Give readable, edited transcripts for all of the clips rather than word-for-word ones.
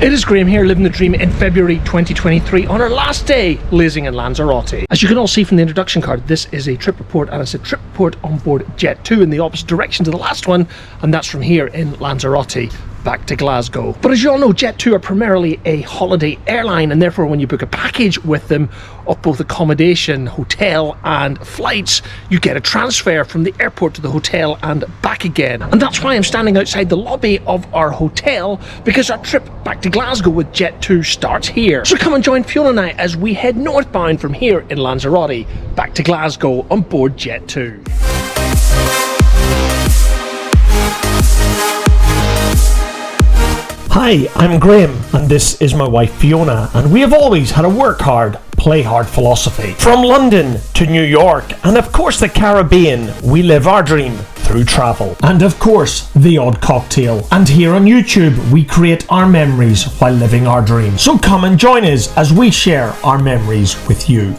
It is Graham here, living the dream in February 2023 on our last day Lazing in Lanzarote. As you can all see from the introduction card, this is a trip report, and it's a trip report on board Jet2 in the opposite direction to the last one, and that's from here in Lanzarote back to Glasgow. But as you all know, Jet2 are primarily a holiday airline, and therefore when you book a package with them of both accommodation, hotel and flights, you get a transfer from the airport to the hotel and back again. And that's why I'm standing outside the lobby of our hotel, because our trip back to Glasgow with Jet2 starts here. So come and join Fiona and I as we head northbound from here in Lanzarote back to Glasgow on board Jet2. Hi, I'm Graham, and this is my wife Fiona, and we have always had a work hard, play hard philosophy. From London to New York, and of course the Caribbean, we live our dream through travel. And of course, the odd cocktail. And here on YouTube, we create our memories while living our dream. So come and join us as we share our memories with you.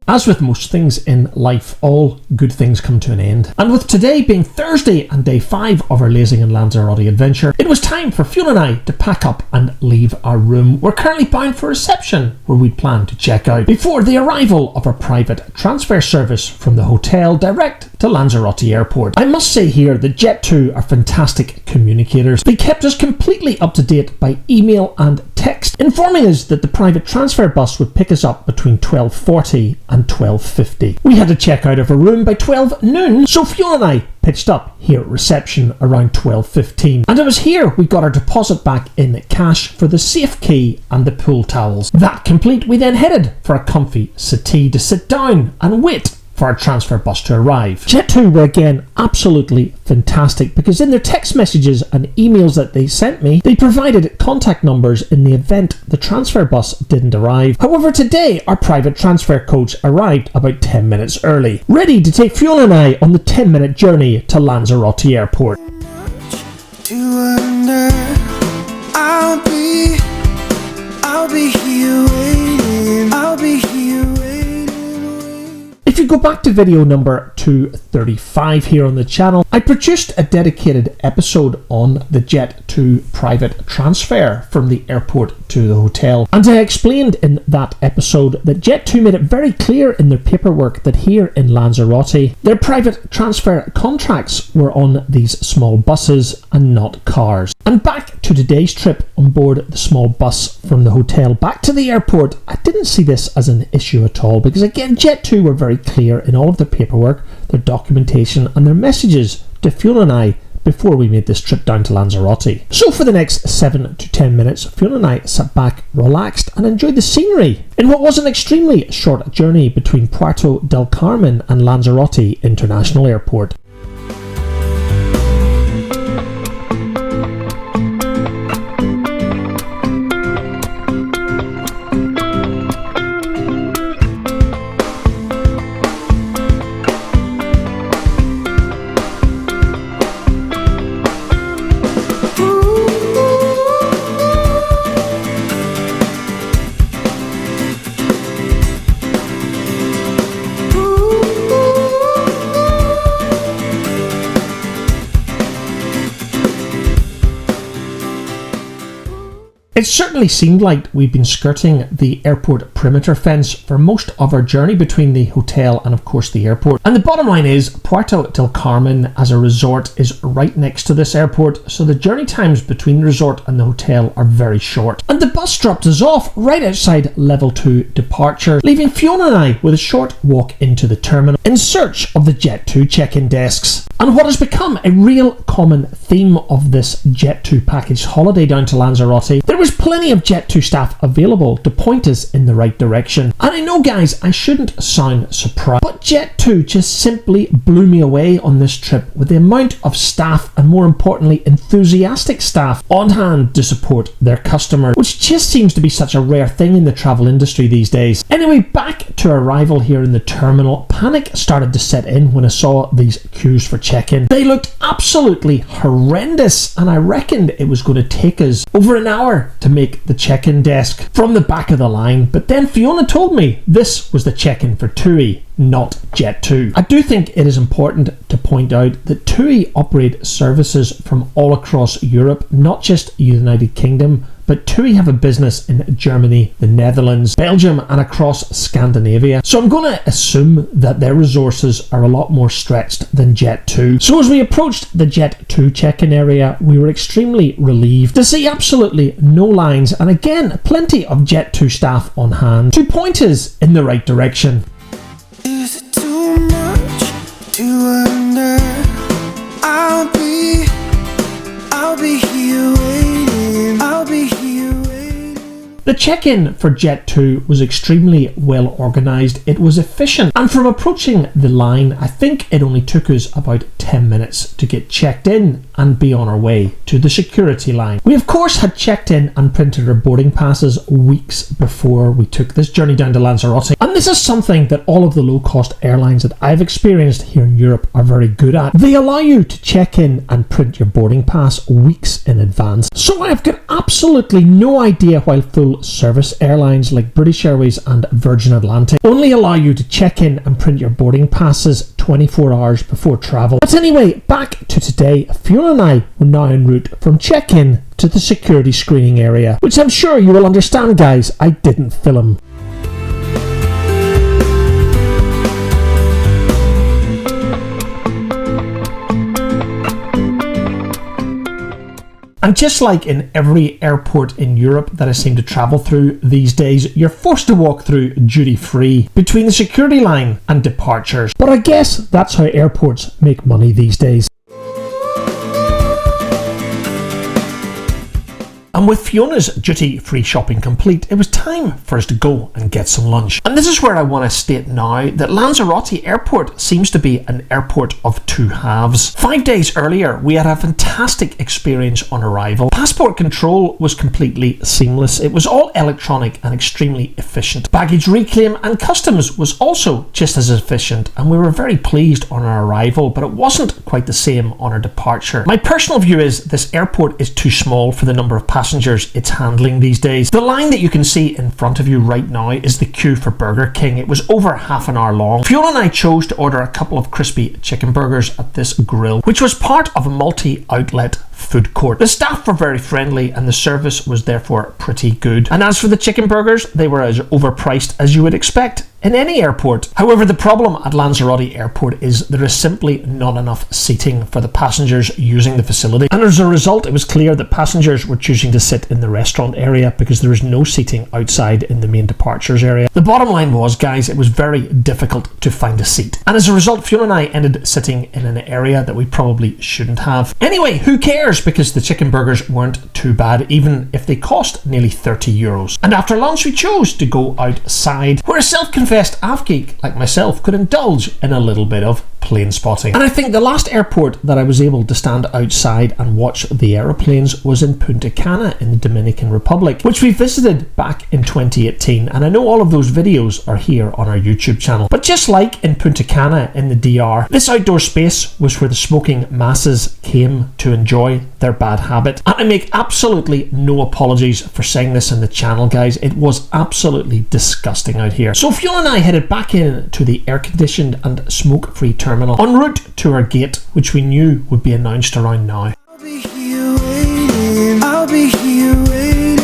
As with most things in life, all good things come to an end. And with today being Thursday and day 5 of our Lazing and Lanzarote adventure, it was time for Fiona and I to pack up and leave our room. We're currently bound for reception, where we'd planned to check out before the arrival of our private transfer service from the hotel direct to Lanzarote Airport. I must say here that Jet2 are fantastic communicators. They kept us completely up to date by email and text, informing us that the private transfer bus would pick us up between 12:40 and 12:50. We had to check out of a room by 12 noon, so Fiona and I pitched up here at reception around 12:15, and it was here we got our deposit back in cash for the safe key and the pool towels. That complete, we then headed for a comfy settee to sit down and wait for our transfer bus to arrive. Jet2 were again absolutely fantastic, because in their text messages and emails that they sent me, they provided contact numbers in the event the transfer bus didn't arrive. However, today our private transfer coach arrived about 10 minutes early, ready to take Fiona and I on the 10-minute journey to Lanzarote Airport. I'll be here waiting. I'll be here waiting. If you go back to video number 235 here on the channel, I produced a dedicated episode on the Jet2 private transfer from the airport to the hotel, and I explained in that episode that Jet2 made it very clear in their paperwork that here in Lanzarote, their private transfer contracts were on these small buses and not cars. And back to today's trip on board the small bus from the hotel back to the airport, I didn't see this as an issue at all, because again, Jet2 were very clear in all of their paperwork, their documentation and their messages to Fiona and I before we made this trip down to Lanzarote. So for the next 7 to 10 minutes, Fiona and I sat back, relaxed and enjoyed the scenery in what was an extremely short journey between Puerto del Carmen and Lanzarote International Airport. It certainly seemed like we'd been skirting the airport perimeter fence for most of our journey between the hotel and of course the airport. And the bottom line is, Puerto del Carmen as a resort is right next to this airport, so the journey times between the resort and the hotel are very short. And the bus dropped us off right outside level 2 departure, leaving Fiona and I with a short walk into the terminal in search of the Jet2 check-in desks. And what has become a real common theme of this Jet2 package holiday down to Lanzarote, there was plenty of Jet2 staff available to point us in the right direction. And I know, guys, I shouldn't sound surprised, but Jet2 just simply blew me away on this trip with the amount of staff, and more importantly enthusiastic staff, on hand to support their customers, which just seems to be such a rare thing in the travel industry these days. Anyway, back to arrival here in the terminal, panic started to set in when I saw these queues for check-in. They looked absolutely horrendous, and I reckoned it was going to take us over an hour there to make the check-in desk from the back of the line, but then Fiona told me this was the check-in for TUI, not Jet2. I do think it is important to point out that TUI operate services from all across Europe, not just United Kingdom, but TUI have a business in Germany, the Netherlands, Belgium and across Scandinavia. So I'm going to assume that their resources are a lot more stretched than Jet2. So as we approached the Jet2 check-in area, we were extremely relieved to see absolutely no lines and again plenty of Jet2 staff on hand to point us in the right direction. Is it too much to wonder? I'll be here waiting. I'll be here waiting. The check-in for Jet2 was extremely well organised, it was efficient, and from approaching the line, I think it only took us about 10 minutes to get checked in and be on our way to the security line. We of course had checked in and printed our boarding passes weeks before we took this journey down to Lanzarote, and this is something that all of the low-cost airlines that I've experienced here in Europe are very good at. They allow you to check in and print your boarding pass weeks in advance. So I've got absolutely no idea why full service airlines like British Airways and Virgin Atlantic only allow you to check in and print your boarding passes 24 hours before travel. But anyway, back to today. Fiona and I were now en route from check-in to the security screening area, which I'm sure you will understand, guys, I didn't film. And just like in every airport in Europe that I seem to travel through these days, you're forced to walk through duty-free between the security line and departures. But I guess that's how airports make money these days. And with Fiona's duty-free shopping complete, it was time for us to go and get some lunch. And this is where I want to state now that Lanzarote Airport seems to be an airport of two halves. 5 days earlier, we had a fantastic experience on arrival. Passport control was completely seamless. It was all electronic and extremely efficient. Baggage reclaim and customs was also just as efficient, and we were very pleased on our arrival, but it wasn't quite the same on our departure. My personal view is this airport is too small for the number of passengers it's handling these days. The line that you can see in front of you right now is the queue for Burger King. It was over half an hour long. Fiona and I chose to order a couple of crispy chicken burgers at this grill, which was part of a multi-outlet food court. The staff were very friendly and the service was therefore pretty good. And as for the chicken burgers, they were as overpriced as you would expect in any airport. However, the problem at Lanzarote Airport is there is simply not enough seating for the passengers using the facility. And as a result, it was clear that passengers were choosing to sit in the restaurant area because there was no seating outside in the main departures area. The bottom line was, guys, it was very difficult to find a seat. And as a result, Fiona and I ended sitting in an area that we probably shouldn't have. Anyway, who cares? Because the chicken burgers weren't too bad, even if they cost nearly €30. And after lunch, we chose to go outside, where a self-confessed AV geek like myself could indulge in a little bit of plane spotting. And I think the last airport that I was able to stand outside and watch the aeroplanes was in Punta Cana in the Dominican Republic, which we visited back in 2018, and I know all of those videos are here on our YouTube channel. But just like in Punta Cana in the DR, this outdoor space was where the smoking masses came to enjoy their bad habit. And I make absolutely no apologies for saying this in the channel, guys. It was absolutely disgusting out here. So Fiona and I headed back in to the air-conditioned and smoke-free terminal en route to our gate, which we knew would be announced around now. I'll be here waiting. I'll be here waiting.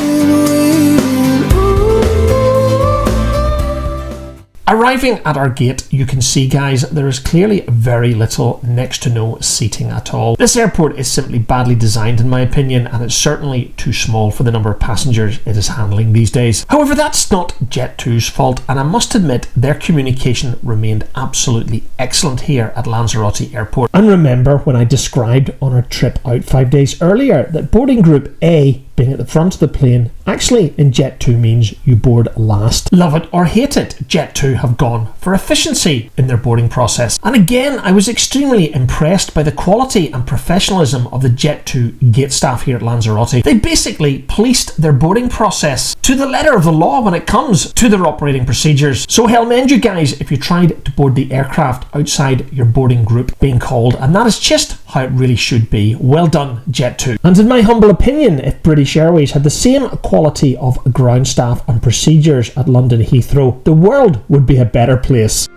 Arriving at our gate, you can see, guys, there is clearly very little, next to no seating at all. This airport is simply badly designed in my opinion, and it's certainly too small for the number of passengers it is handling these days. However, that's not Jet2's fault, and I must admit their communication remained absolutely excellent here at Lanzarote Airport. And remember when I described on our trip out 5 days earlier that boarding group A, being at the front of the plane, actually in Jet2 means you board last. Love it or hate it, Jet2 have gone for efficiency in their boarding process. And again, I was extremely impressed by the quality and professionalism of the Jet2 gate staff here at Lanzarote. They basically policed their boarding process to the letter of the law when it comes to their operating procedures. So hell mend you guys if you tried to board the aircraft outside your boarding group being called, and that is just how it really should be. Well done, Jet2. And in my humble opinion, if British Airways had the same quality of ground staff and procedures at London Heathrow, the world would be a better place.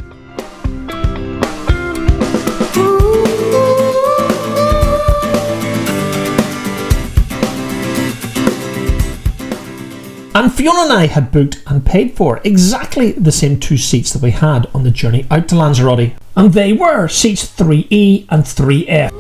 And Fiona and I had booked and paid for exactly the same 2 seats that we had on the journey out to Lanzarote. And they were seats 3E and 3F.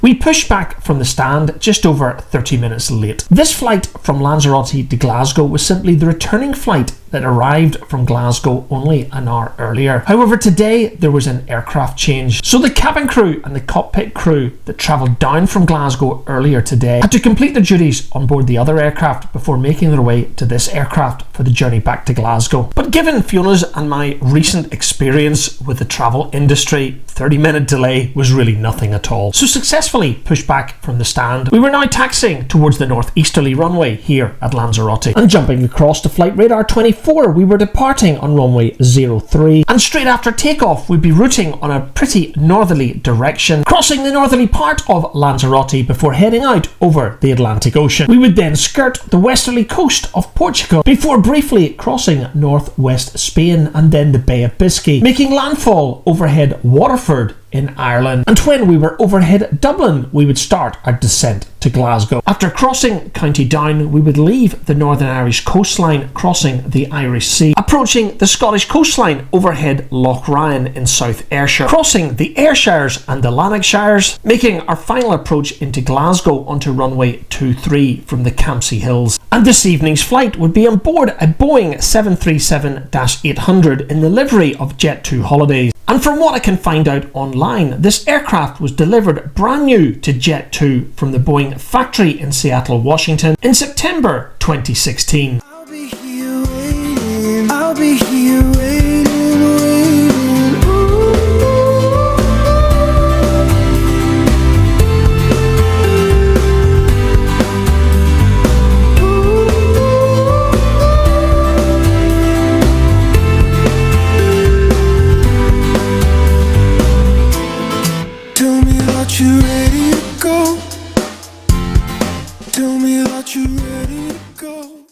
We pushed back from the stand just over 30 minutes late. This flight from Lanzarote to Glasgow was simply the returning flight that arrived from Glasgow only an hour earlier. However, today there was an aircraft change. So the cabin crew and the cockpit crew that travelled down from Glasgow earlier today had to complete their duties on board the other aircraft before making their way to this aircraft for the journey back to Glasgow. But given Fiona's and my recent experience with the travel industry, 30-minute delay was really nothing at all. So successfully pushed back from the stand, we were now taxiing towards the northeasterly runway here at Lanzarote. And jumping across to flight radar 24, we were departing on runway 03, and straight after takeoff we'd be routing on a pretty northerly direction, crossing the northerly part of Lanzarote before heading out over the Atlantic Ocean. We would then skirt the westerly coast of Portugal before briefly crossing northwest Spain and then the Bay of Biscay, making landfall overhead Waterford in Ireland. And when we were overhead Dublin, we would start our descent to Glasgow. After crossing County Down, we would leave the Northern Irish coastline, crossing the Irish Sea, approaching the Scottish coastline overhead Loch Ryan in South Ayrshire, crossing the Ayrshires and the Lanarkshires, making our final approach into Glasgow onto runway 23 from the Campsie Hills. And this evening's flight would be on board a Boeing 737-800 in the livery of Jet2 Holidays. And from what I can find out online, this aircraft was delivered brand new to Jet2 from the Boeing factory in Seattle, Washington in September 2016. I'll be here waiting. I'll be here waiting, waiting. Tell me that you're ready to go. Tell me that you're ready to go.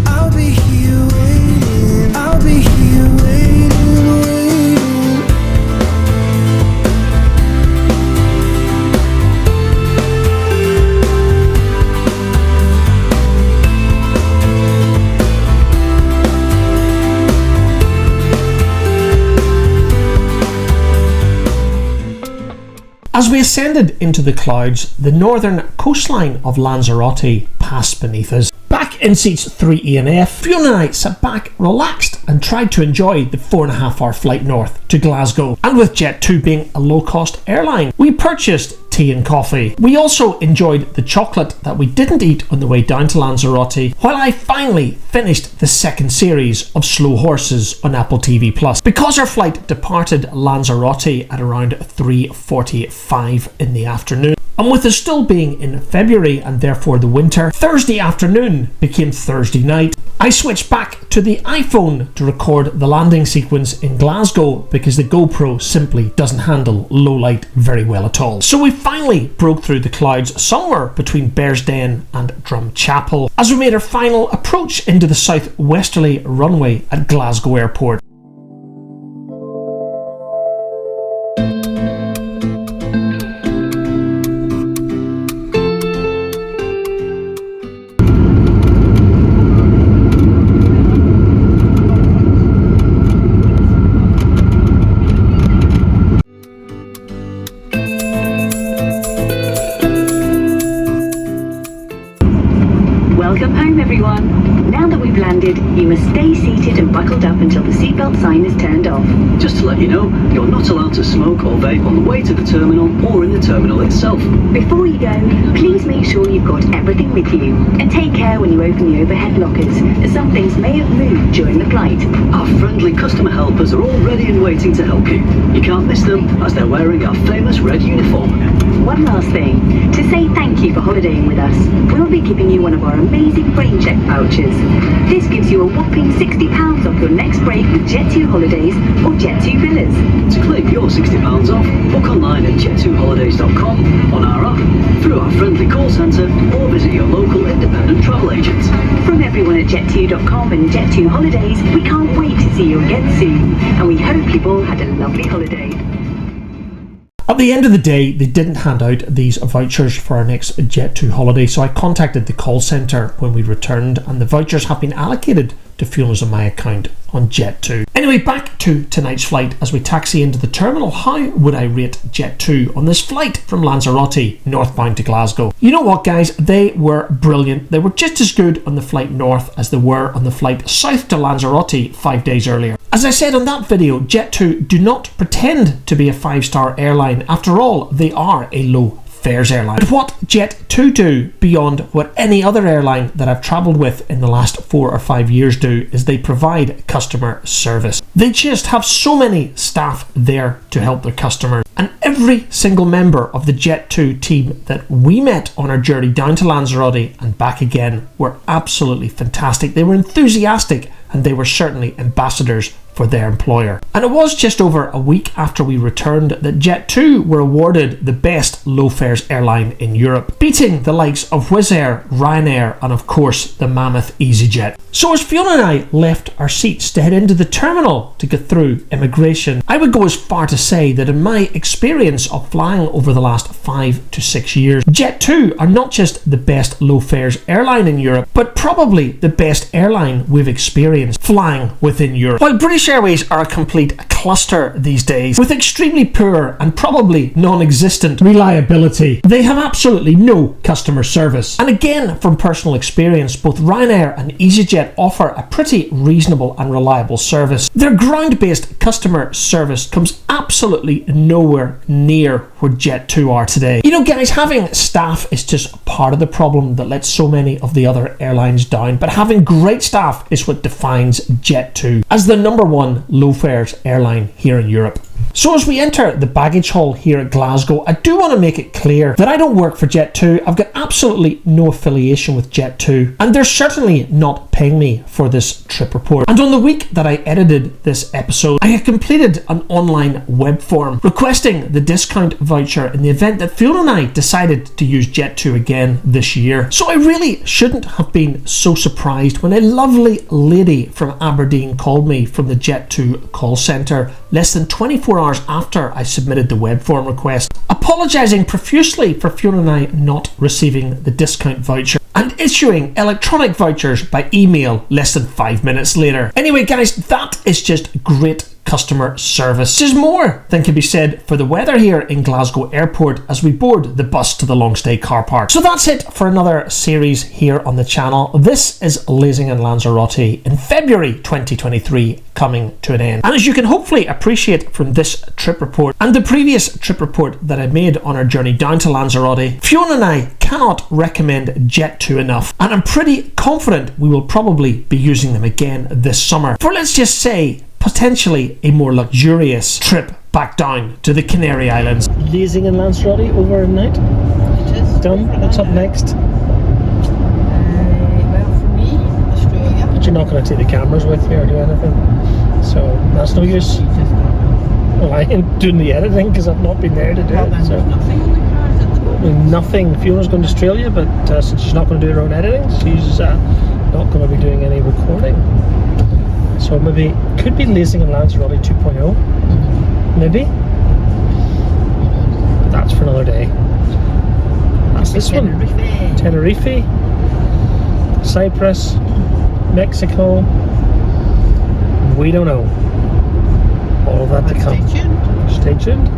I'll be here waiting. I'll be here waiting, waiting. As we ascended into the clouds, the northern coastline of Lanzarote passed beneath us. Back in seats 3E and F, Fiona and I sat back, relaxed, and tried to enjoy the 4.5-hour flight north to Glasgow. And with Jet2 being a low-cost airline, we purchased tea and coffee. We also enjoyed the chocolate that we didn't eat on the way down to Lanzarote, while I finally finished the second series of Slow Horses on Apple TV+. Because our flight departed Lanzarote at around 3:45 in the afternoon, and with us still being in February and therefore the winter, Thursday afternoon became Thursday night. I switched back to the iPhone to record the landing sequence in Glasgow because the GoPro simply doesn't handle low light very well at all. So we finally broke through the clouds somewhere between Bearsden and Drumchapel as we made our final approach into the southwesterly runway at Glasgow Airport. Welcome home, everyone. Now that we've landed, you must stay seated and buckled up until until the seatbelt sign is turned off. Just to let you know, you're not allowed to smoke or vape on the way to the terminal or in the terminal itself. Before you go, please make sure you've got everything with you. And take care when you open the overhead lockers, as some things may have moved during the flight. Our friendly customer helpers are all ready and waiting to help you. You can't miss them as they're wearing our famous red uniform. One last thing, to say thank you for holidaying with us, we'll be giving you one of our amazing brain check vouchers. This gives you a whopping £60 off your next break with Jet2 Holidays or Jet2 Villas. To claim your £60 off, book online at jet2holidays.com, on our app, through our friendly call centre, or visit your local independent travel agent. From everyone at Jet2.com and Jet2 Holidays, we can't wait to see you again soon, and we hope you've all had a lovely holiday. At the end of the day, they didn't hand out these vouchers for our next Jet2 holiday, so I contacted the call centre when we returned, and the vouchers have been allocated to Fiona's and my account on Jet2. Anyway, back to tonight's flight. As we taxi into the terminal, how would I rate Jet2 on this flight from Lanzarote northbound to Glasgow? You know what, guys, they were brilliant. They were just as good on the flight north as they were on the flight south to Lanzarote 5 days earlier. As I said on that video, Jet2 do not pretend to be a 5-star airline. After all, they are a low fares airline. But what Jet2 do beyond what any other airline that I've travelled with in the last 4 or 5 years do is they provide customer service. They just have so many staff there to help their customers, and every single member of the Jet2 team that we met on our journey down to Lanzarote and back again were absolutely fantastic. They were enthusiastic, and they were certainly ambassadors for their employer. And it was just over a week after we returned that Jet2 were awarded the best low fares airline in Europe, beating the likes of Wizz Air, Ryanair, and of course the mammoth EasyJet. So as Fiona and I left our seats to head into the terminal to get through immigration, I would go as far to say that in my experience of flying over the last 5 to 6 years, Jet2 are not just the best low fares airline in Europe, but probably the best airline we've experienced flying within Europe. While British Airways are a complete cluster these days, with extremely poor and probably non-existent reliability, they have absolutely no customer service. And again, from personal experience, both Ryanair and EasyJet offer a pretty reasonable and reliable service. Their ground-based customer service comes absolutely nowhere near where Jet2 are today. You know, guys, having staff is just part of the problem that lets so many of the other airlines down, but having great staff is what defines Jet2 as the number one low fares airline here in Europe. So as we enter the baggage hall here at Glasgow, I do want to make it clear that I don't work for Jet2. I've got absolutely no affiliation with Jet2, and they're certainly not paying me for this trip report. And on the week that I edited this episode, I had completed an online web form requesting the discount voucher in the event that Fiona and I decided to use Jet2 again this year. So I really shouldn't have been so surprised when a lovely lady from Aberdeen called me from the Jet2 call centre less than 24 hours after I submitted the web form request, apologising profusely for Fiona and I not receiving the discount voucher and issuing electronic vouchers by email less than 5 minutes later. Anyway, guys, that is just great customer service. There's more than can be said for the weather here in Glasgow Airport as we board the bus to the long stay car park. So that's it for another series here on the channel. This is Lazing and Lanzarote in February 2023 coming to an end. And as you can hopefully appreciate from this trip report and the previous trip report that I made on our journey down to Lanzarote, Fiona and I cannot recommend Jet2 enough, and I'm pretty confident we will probably be using them again this summer for, let's just say, potentially a more luxurious trip back down to the Canary Islands. Lazing in Lanzarote over a night. It is. Done. What's up next? Well, for me, Australia. But you're not going to take the cameras with you or do anything, so that's no use. Well, I ain't doing the editing because I've not been there to do it. So Nothing on the cards at the moment. nothing. Fiona's going to Australia, but since she's not going to do her own editing, she's not going to be doing any recording. So maybe could be Lazing and Lanzarote 2.0, maybe. But that's for another day. That's this one. Tenerife, Cyprus, Mexico. We don't know. All of that to come. Stay tuned. Stay tuned.